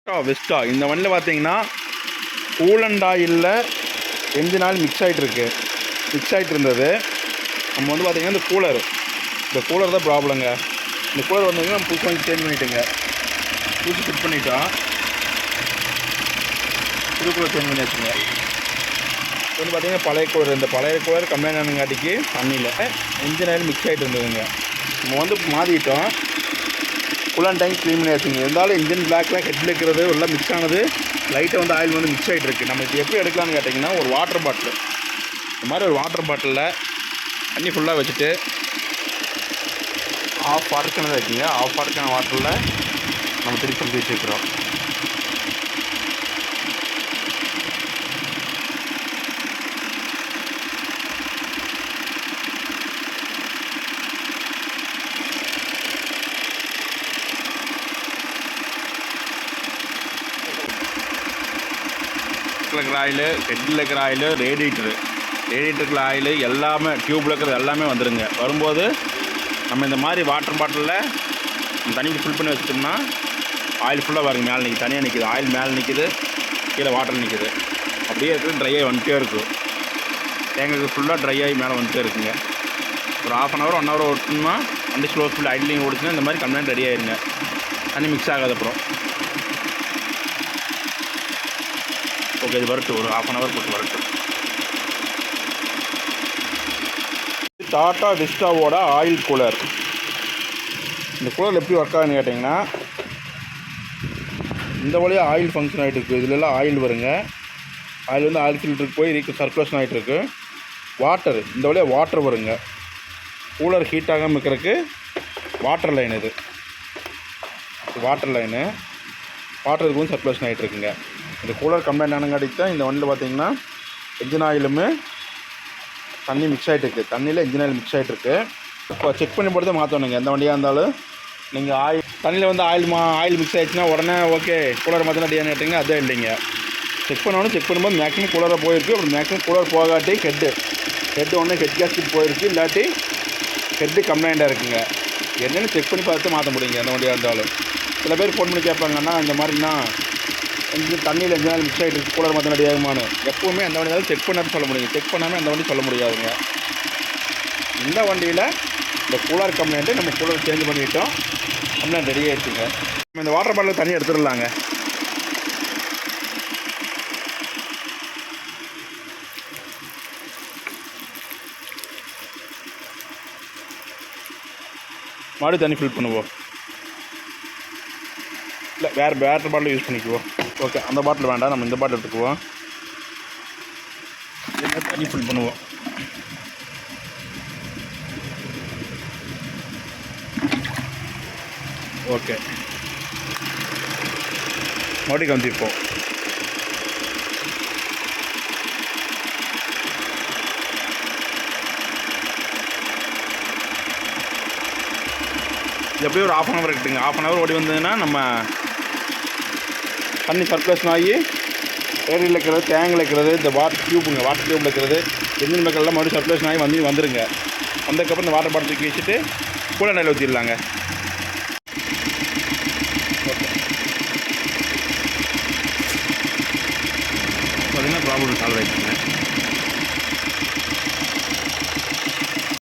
Vesta இந்த வண்டியில் பார்த்தீங்கன்னா கூலண்ட் ஆயிலில் என்ஜின் ஆயில் மிக்ஸ் ஆகிட்டு இருந்தது. நம்ம வந்து பார்த்திங்கன்னா இந்த கூலர் தான் ப்ராப்ளங்க. இந்த கூலர் வந்தீங்கன்னா நம்ம புதுசு வாங்கி சேஞ்ச் பண்ணிவிட்டுங்க. புதுசு ஃபிட் பண்ணிட்டோம். புது கூலர் சேஞ்ச் பண்ணியாச்சுங்க. இப்போ வந்து பார்த்திங்கன்னா பழைய கூலர் கம்ப்ளைண்ட் ஆனங்காட்டிக்கு தண்ணியில் என்ஜின் ஆயில் மிக்ஸ் ஆகிட்டு இருந்ததுங்க. நம்ம வந்து மாற்றிட்டோம். கூலண்ட் டேங்க் க்ளீன் பண்ணியாச்சுங்க. இருந்தாலும் இன்ஜின் பிளாக்லாம் ஹெட்டில் இருக்கிறது எல்லாம் மிக்ஸ் ஆனது. லைட்டாக வந்து ஆயில் வந்து மிக்ஸ் ஆகிட்டு இருக்குது. நம்ம இது எப்படி எடுக்கலாம்னு கேட்டிங்கன்னா, ஒரு வாட்டர் பாட்டில் இந்த மாதிரி ஒரு வாட்டர் பாட்டிலில் தண்ணி ஃபுல்லாக வச்சுட்டு ஆஃப் வாட்டருக்கான வைக்கிங்க. ஆஃப் வாட்டருக்கான வாட்டரில் நம்ம திருப்பி வச்சுருக்கிறோம். இருக்கிற ஆயில், ஹெட்டில் இருக்கிற ஆயில், ரேடியேட்டருக்குள்ள ஆயில் எல்லாமே, டியூப்பில் இருக்கிறது எல்லாமே வந்துடுங்க. வரும்போது நம்ம இந்த மாதிரி வாட்டர் பாட்டிலில் தண்ணிக்கு ஃபில் பண்ணி வச்சுட்டோம்னா ஆயில் ஃபுல்லாக வருங்க. மேலே நிற்கிது, தனியாக நிற்கிது. ஆயில் மேலே நிற்கிது, கீழே வாட்டர் நிற்கிது. அப்படியே இருக்குது, ட்ரை ஆகி வந்துட்டே இருக்கும். தேங்காய்க்கு ஃபுல்லாக ட்ரை ஆகி மேலே வந்துட்டே இருக்குங்க. ஒரு ½ hour 1 hour ஓட்டணுமா வண்டி ஸ்லோ ஸ்பீட் ஐட்லிங் ஓடிச்சுன்னா இந்த மாதிரி கம்ப்ளைண்ட் ரெடி ஆயிருங்க. தண்ணி மிக்ஸ் ஆகாத அப்புறம் ஓகே. இது வரட்டும், ஒரு ½ hour போட்டு வரட்டும். டாட்டா விஸ்டாவோட ஆயில் கூலர். இந்த கூலர் எப்படி ஒர்க் ஆகுதுன்னு கேட்டிங்கன்னா, இந்த வழியாக ஆயில் ஃபங்க்ஷன் ஆகிட்டு இருக்குது. இதிலெல்லாம் ஆயில் வருங்க. ஆயில் வந்து ஆயில் ஃபில்டருக்கு போய் சர்க்குலேஷன் ஆகிட்டு இருக்கு. வாட்டர் இந்த வழியாக வாட்டர் வருங்க. கூலர் ஹீட் ஆகாமல் இருக்கிறதுக்கு வாட்டர் லைன் இது வாட்டர் லைனு. வாட்டர் இதுக்கு வந்து சர்க்குலேஷன் ஆகிட்டு இருக்குங்க. இந்த கூலர் கம்ப்ளைண்ட் ஆனங்காட்டி தான் இந்த வண்டியில் பார்த்திங்கன்னா என்ஜின் ஆயிலுமே தண்ணி மிக்ஸ் ஆகிட்டு இருக்குது. தண்ணியில் என்ஜின் ஆயில் மிக்ஸ் ஆகிட்டு இருக்குது. இப்போ செக் பண்ணி போட்டு தான் மாற்றணுங்க. எந்த வண்டியாக இருந்தாலும் நீங்கள் தண்ணியில் வந்து ஆயில் மிக்ஸ் ஆகிடுச்சுன்னா உடனே ஓகே கூலர் மாற்றினா டியான்னு கேட்டிங்கன்னா அதே இல்லைங்க. செக் பண்ணும்போது மேக்ஸிமம் கூலராக போயிருக்கு. அப்படி மேக்ஸிமம் கூலர் போகாட்டி ஹெட்டு ஒன்று ஹெட் கேஸ்கெட் போயிருக்கு, இல்லாட்டி ஹெட்டு கம்ப்ளைண்ட்டாக இருக்குங்க. என்னென்னு செக் பண்ணி பார்த்து மாற்ற முடியுங்க எந்த வண்டியாக இருந்தாலும். சில பேர் ஃபோன் பண்ணி கேட்பாங்கன்னா இந்த மாதிரினா தண்ணியில் எந்த நாள் மிக்ஸ் ஆகிட்டு கூலர் மாற்ற ரெடி ஆகுமான்னு. எப்போவுமே அந்த வண்டியாலும் செக் பண்ணாமல் சொல்ல முடியுங்க. செக் பண்ணாமல் அந்த வண்டி சொல்ல முடியாதுங்க. இந்த வண்டியில் இந்த கூலர் கம்ப்ளைண்ட்டு நம்ம கூலர் சேஞ்ச் பண்ணிவிட்டோம். கம்ப்ளைண்ட் ரெடி ஆகிடுச்சுங்க. நம்ம இந்த வாட்டர் பாட்டில் தண்ணி எடுத்துடலாங்க. மறுபடியும் தண்ணி ஃபில் பண்ணுவோம். இல்லை வேறு பாட்டில் யூஸ் பண்ணிக்குவோம். ஓகே, அந்த பாட்டில் வேண்டாம், நம்ம இந்த பாட்டில் எடுத்துக்குவோம். தண்ணி ஃபில் பண்ணுவோம். ஓகே, மறுபடியும் கவுத்திப்போம். இது எப்படியும் ஒரு ½ hour இருக்குங்க. ½ hour ஓடி வந்ததுன்னா நம்ம தண்ணி சர்க்குலேஷன் ஆகி ரேடியில் இருக்கிறது, டேங்கில் இருக்கிறது, இந்த வாட்டர் டியூப்பில் இருக்கிறது, என்ஜின் மக்கள்லாம் மறுபடியும் சர்க்குலேஷன் ஆகி வந்துருங்க. வந்ததுக்கப்புறம் இந்த வாட்டர் பாட்டில் தூக்கி வச்சுட்டு கூலண்ட் ஆயில் ஊற்றிடலாங்க. ஓகே, பார்த்தீங்கன்னா ப்ராப்ளம் சால்வ் ஆகிடுச்சுங்க.